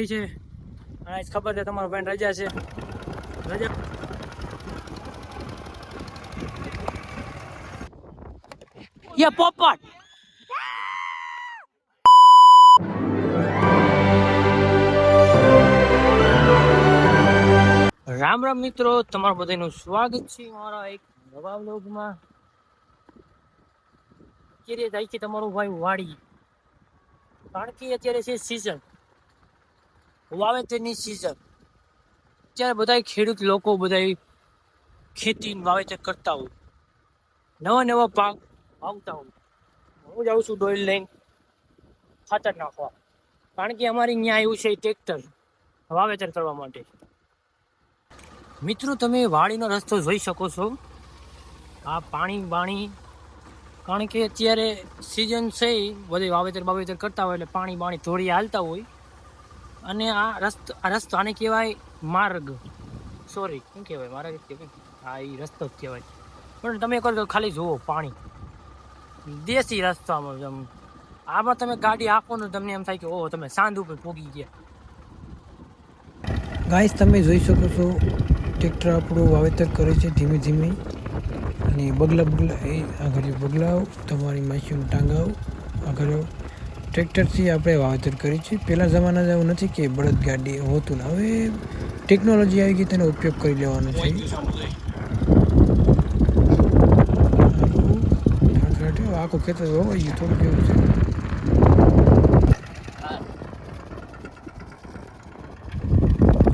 છે આજ ખબર છે તમારો ભાઈ રજા છે રજા યે પોપટ રામ રામ મિત્રો તમારું બધાનું સ્વાગત છે મારા એક નવા વ્લોગમાં અત્યારે જાય છે તમારું ભાઈ વાડી કારણ કે અત્યારે છે સીઝન વાવેતરની સીઝન અત્યારે બધા ખેડૂત લોકો બધા ખેતી વાવેતર કરતા હોય નવા નવા પાક વાવતા હોય હું જાઉં છું ડોલ લઈને ખાતર નાખવા કારણ કે અમારે અહીંયા આવ્યું છે ટ્રેક્ટર વાવેતર કરવા માટે મિત્રો તમે વાડીનો રસ્તો જોઈ શકો છો આ પાણી બાણી કારણ કે અત્યારે સિઝન છે બધે વાવેતર કરતા હોય એટલે પાણી બાણી ધોળી હાલતા હોય અને આ રસ્તો આને કહેવાય માર્ગ સોરી શું કહેવાય માર્ગ કહેવાય હા એ રસ્તો જ કહેવાય પણ તમે કરો તો ખાલી જુઓ પાણી દેશી રસ્તામાં આમાં તમે ગાડી આપો ને તમને એમ થાય કે ઓહો તમે સાંજ ઉપર પોગી ગયા ગાઈસ તમે જોઈ શકો છો ટ્રેક્ટર આપણું વાવેતર કરે છે ધીમે ધીમે અને બગલા એ આગળ બગલાવ તમારી માછીનું ટાંગાવ આગળ ટ્રેક્ટરથી આપણે વાવેતર કરીએ છીએ પહેલાં જમાના એવું નથી કે બળદ ગાડી હોતું ને હવે ટેકનોલોજી આવી ગઈ તેનો ઉપયોગ કરી લેવાનો છે આખું ખેતર હોવાઈ ગયું થોડું કેવું છે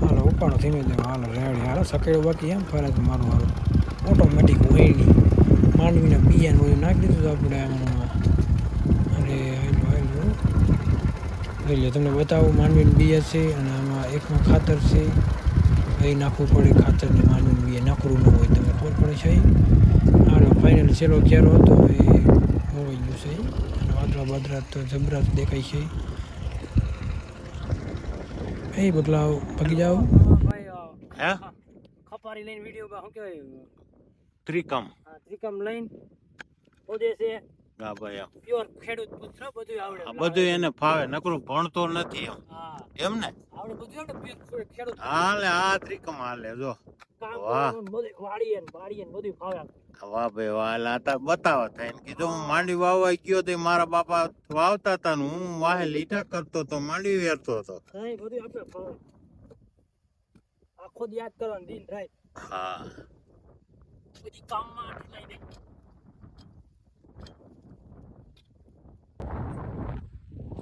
હાલો ઉપાડો ધીમે ધીમે હાલો રેડી હાલો સકેડો બાકી એમ ફરે છે મારું હારું ઓટોમેટિક હોય નહીં માંડવીના બીજાને બધું નાખી દીધું આપણે આમાં અરે હાલો એટલે તમને બતાવું માંડવીના બીજા છે અને આમાં એકમાં ખાતર છે એ નાખવું પડે ખાતરને માંડવીના બીજા નાખવું ન હોય તમને ખબર પડે છે હાલો ફાઇનલ છેલ્લો ક્યારો હતો એ હોઈ ગયું છે અને વાદળા બાદરા તો જબરાત દેખાય છે એ બગલાવ ભાગી જાઓ હે ખપારી લઈને વિડિયો શું કહેવાય ત્રિકમ લઈને ઓદે છે હા ભાઈ પ્યોર ખેડૂત પુત્ર બધું આવડે બધું એને ફાવે નકરું ભણતો નથી એમ હા એમ ને આવડે બધું આવડે પ્યોર ખેડૂત હાલે આ ત્રિકમ હાલે જો વાહ બધું વાડીએ બધું ફાવે વાહ ભાઈ વાહ લાતા બતાવો થાય ને કીધું હું માંડવી વાવવા ગયો તો મારા બાપા વાવતા હતા ને હું વાહે લીટા કરતો તો માંડવી વેરતો હતો હા બધું આપણે ફાવે આખો યાદ કરવાનું દિન રાત હા બધી કામમાં લઈ દે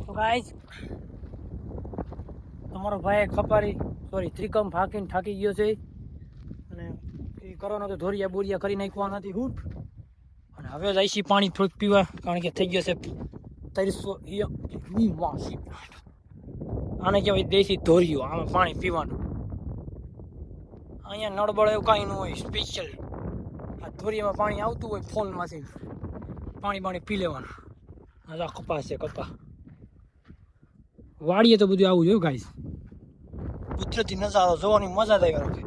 તો ગાઈસ તમારો ભાઈ ખપારી સોરી ત્રિકમ ફાકીને થાકી ગયો છે અને એ કરવાનો તો ધોરિયા બોરિયા કરી નાખવાના નથી હૂટ અને હવે જાય છે પાણી થોડુંક પીવા કારણ કે થઈ ગયો છે 380 આને કહેવાય દેશી ધોરિયો આમાં પાણી પીવાનું અહીંયા નળબળ એવું કાંઈ ન હોય સ્પેશિયલ આ ધોરિયામાં પાણી આવતું હોય ફોલમાંથી પાણી પી લેવાનું આ કપાસ છે કપા વાડીએ તો બધું આવું જોયું ગાઈસ કુદરતી નજારો જોવાની મજા થાય આવે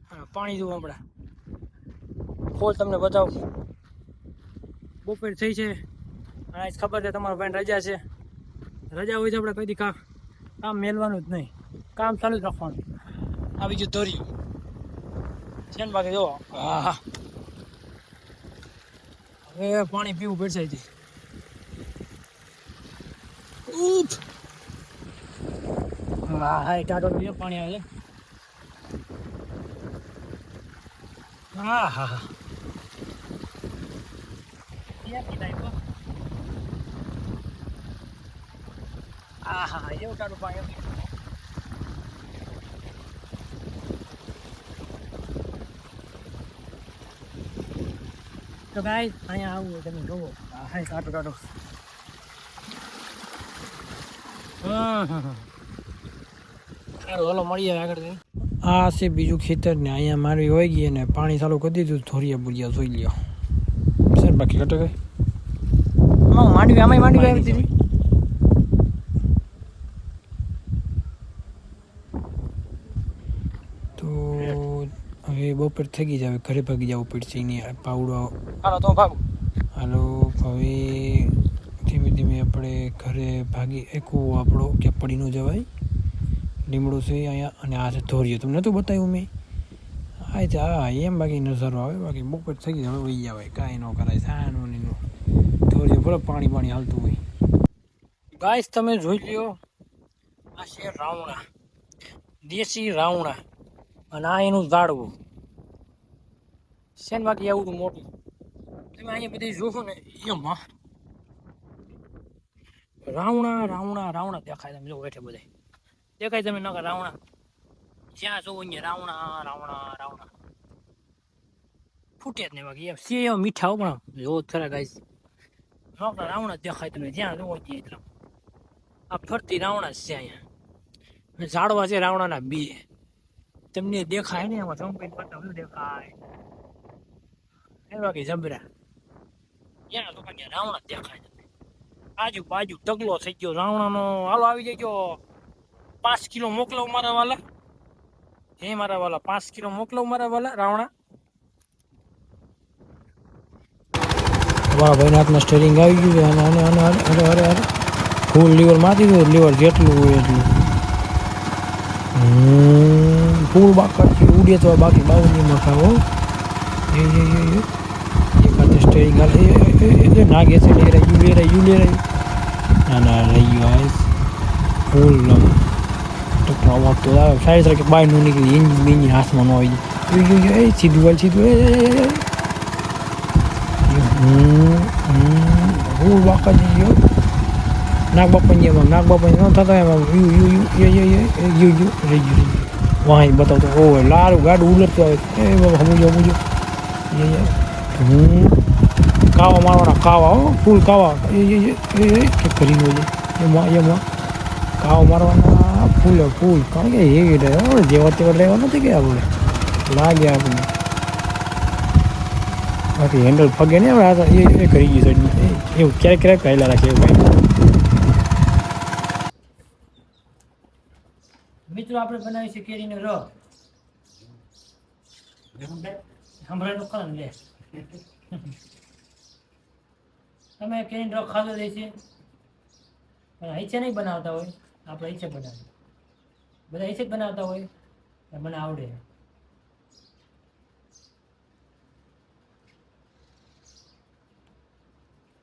હા પાણી જોવું હમણાં ફોલ તમને બતાવું બપોર થઈ છે અને આજ ખબર છે તમારો ભાઈ રજા છે રજા હોય તો આપણે કઈ દી કામ મેળવાનું જ નહીં કામ ચાલુ જ રાખવાનું આ બીજું ધોર્યું છે ને બાકી જો હા હવે પાણી પીવું પડશે છે હા હા ટાટો પાણી આવે છે હા હા હા હા હા એવું ટાટું પાણી તો ગાઈસ અહીંયા આવું હોય તમે જોવો હા ટાટો સારું હલો મળીએ આગળ આ છે બીજું ખેતર ને અહીંયા મારી હોય ગઈ ને પાણી ચાલુ કરી દીધું ધોરિયા બોરિયા જોઈ લ્યો સર બાકી કટકે માંડવી આવી હતી તો હવે બપોર થઈ ગઈ હવે ઘરે ભાગી જવું પડશે એની પાવડો હાલો તો ભાગો હાલો હવે ધીમે ધીમે આપણે ઘરે ભાગી એકવું આપણો કે પડી ન જવાય લીમડો છે અહીંયા અને આ છે ધોરિયો. તમને નહોતું બતાવ્યું મેં? આ છે હા એમ બાકી નજારો આવે. બાકી બપોર થઈ ગઈ હવે વહી આવે કાંઈ ન કરાય. સાનું નીનું ધોરિયો ભલે પાણી હાલતું હોય. ગાઈસ તમે જોઈ લ્યો, આ છે રાવણા, દેશી રાવણા, અને આ એનું ઝાડવું છે ને. બાકી એવું મોટું તમે અહીંયા બધી જોશો ને એમાં રાવણા રાવણા રાવણા દેખાય. તમે જો બેઠે બધા દેખાય તમે નકર રાવણા જ્યાં જોવો અહીંયા રાવણા રાવણા રાવણા ફૂટે જ નહીં. બાકી એમ છે એવા મીઠા પણ જો ખરા ગાઈસ રાવણા દેખાય. તમે જ્યાં જોવો ત્યાં આ ફરતી રાવણા છે અહીંયા. ઝાડવા છે રાવણાના બી તમને દેખાય ને એમાં ચંપીને પત્તા દેખાય એ બાકી જબરા જ્યાં તો રાવણા દેખાય. આજુબાજુ ઢગલો થઈ ગયો રાવણાનો. હાલો આવી જજો 5 કિલો મોકલાવ મારા વાલા. હે મારા વાલા 5 કિલો મોકલાવ મારા વાલા રાવણા. તમારા ભાઈના હાથમાં સ્ટેરિંગ આવી ગયું છે. અને અરે ફૂલ લીવર મારી દો. લીવર જેટલું હોય એટલું ફૂલ બાકી ઉડે તો બાકી બાવની ખાવો. એકાદ સ્ટેરિંગ હાલે નાગે છે. લે રહ્યું ના રહી ગયો ફૂલ ટકનો અવાજ તો આવે. સારી તરીકે બહાર ન નીકળી એન્જિન બેન્જિન હાથમાં ન આવી જાય. સીધું ફૂલ બાકા જઈ ગયો. નાગ બાપા ન થતા એમાં રહી ગયું. વાહ બતાવતો ઓ લારું ગાડું ઉલટતું આવે. એ બાબા સમજો કાવા મારવાના કાવા ફૂલ કાવા કરીને એમાં કાવા મારવાના ફૂલ. કારણ કે એવી રહે જેવા તેવા રહેવા નથી કે આપણે લાગે આપણે. બાકી હેન્ડલ ફગે ને આપણે એ કરી ગઈ સાઈડમાં એવું ક્યારેક કહેલા રાખે એવું કાંઈ. મિત્રો આપણે બનાવી છે કેરીનો રસ. સંભળાય તો ખરા લે તમે કેરીનો રસ ખાધો રહેશે પણ અહીંથી નહીં બનાવતા હોય. આપણે અહીંથી બનાવીએ બધા અહીંથી જ બનાવતા હોય. મને આવડે.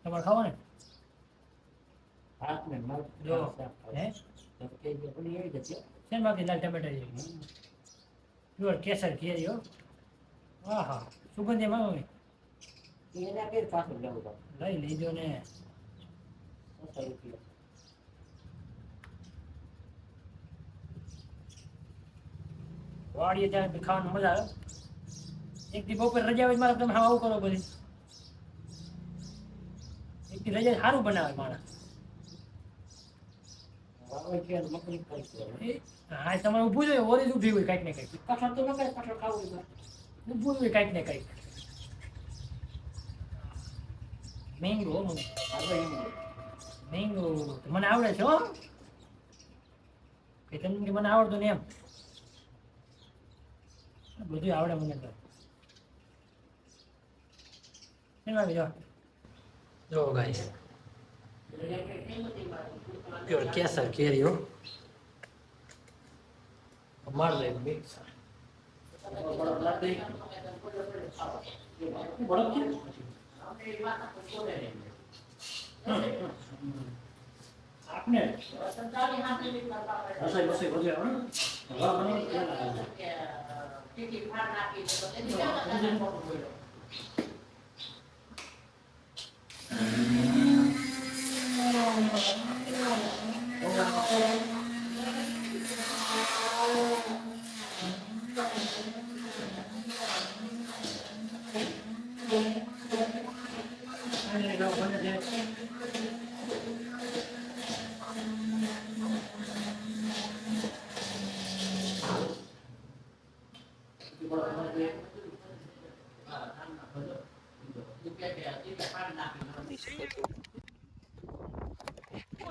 તમારે ખાવો ને જો હે બાકી લાલ ટમેટા પ્યોર કેસર કેરી હો. હા હા સુગંધ એમાં મમ્મી લઈ લીધો ને. વાડીએ ત્યાં ખાવાનું મજા આવે. એક દી બપોર રજા આવે મારે તમે આવું કરો બધી. એક દી રજા સારું બનાવે માણસ. હા તમારે ઊભું જોઈએ. ઓરી ઊભી હોય કાંઈક ને કાંઈક. કઠોળ તો ન કાંઈ કઠોળ ખાવું હોય ઊભું હોય કાંઈક ને કાંઈક. મેંગો મને આવડે છે હો. કે તમને મને આવડતું ને એમ બધું આવડે મને તો. જો ગાઈસ પ્યોર કેસર કેરી હો. માર લે મિક્સ આપને રસોઈ બધું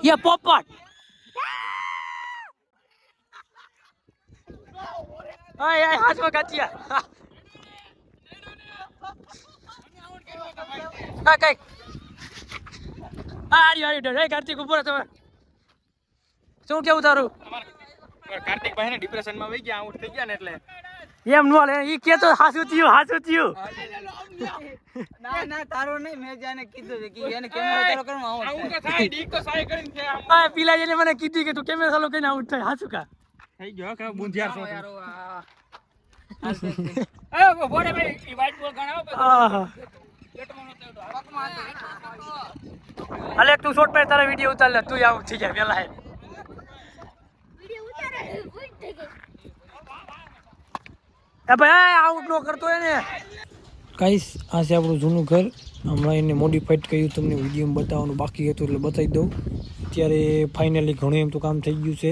ये पोपट आय आय हाथ में गतिया का कई आरी आरी डरे कार्तिक ऊपर તમે શું કેવું તારું કાર્તિકભાઈ ને ડિપ્રેશન માં વહી ગયા, આઉટ થઈ ગયા ને એટલે એમ નો લે ઈ કે તો હાસું થયું ના ના તારો નહીં, મેં જાને કીધું છે કે એને કેમેરો ચાલુ કરો આવું આઉટ તો થાય ડીક તો સાય કરીને છે આમ આ પેલા જેને મને કીધી કે તું કેમેરા ચાલુ કરીને આઉટ થાય હાસું કા થઈ ગયો કે બુંધિયાર છો યાર એ બોડે ભાઈ ઈ વાઈટ બોલ ગણાવો પછી આહા અલે તું શોટ પર તારા વિડિયો ઉતાર લે તું આઉટ થઈ જાય પેલા એ ભાઈ આઉટ નો કરતો એને ગાઈસ આ છે આપણું જૂનું ઘર, હમણાં એને મોડિફાઈડ કર્યું, તમને વિડીયોમાં બતાવવાનું બાકી હતું એટલે બતાવી દઉં. અત્યારે ફાઇનલી ઘણું એમ તો કામ થઈ ગયું છે,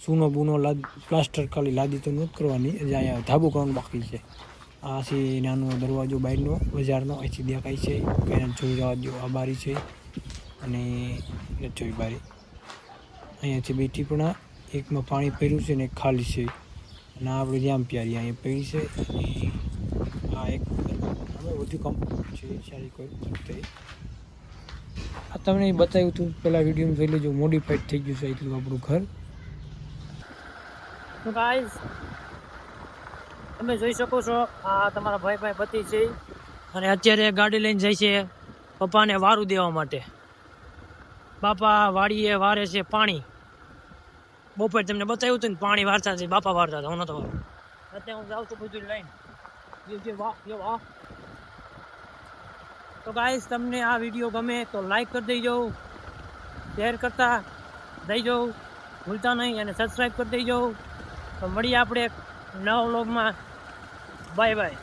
સૂનો બૂનો પ્લાસ્ટર ખાલી લાદી તો નથી કરવાની, હજી અહીંયા ધાબુ કરવાનું બાકી છે. આ છે નાનો દરવાજો બહારનો બજારનો, અહીંથી દેખાય છે, કંઈ જોઈ જવા દો. આ બારી છે અને એ જોઈ બારી, અહીંયાથી બે ટીપણા, એકમાં પાણી પડ્યું છે ને એક ખાલી છે, અને આપણે જામ પ્યારી અહીંયા પડી છે. અને આ એક અમે બધું કમ્પ્લીટ છે, સારી કોઈ આ તમને બતાવ્યું હતું પહેલાં વિડીયોમાં જોઈ લેજો, મોડિફાઈડ થઈ ગયું છે એટલું આપણું ઘર. તો ગાઈસ તમે જોઈ શકો છો આ તમારા ભાઈ પતિ છે અને અત્યારે ગાડી લઈને જાય છે પપ્પાને વારું દેવા માટે. બાપા વાડીએ વારે છે પાણી, બપોર તમને બતાવ્યું હતું ને પાણી વારતા છે, બાપા વારતા હતા, હું નતો વારતો. અત્યારે હું જાઉં છું બધું લઈને. વાહ. તો ગાઈસ તમને આ વિડીયો ગમે તો લાઈક કરી દેજો, શેર કરતા દઈજો ભૂલતા નહીં, અને સબસ્ક્રાઈબ કરી દેજો. તો મળીએ આપણે નવા વ્લોગમાં. Bye bye.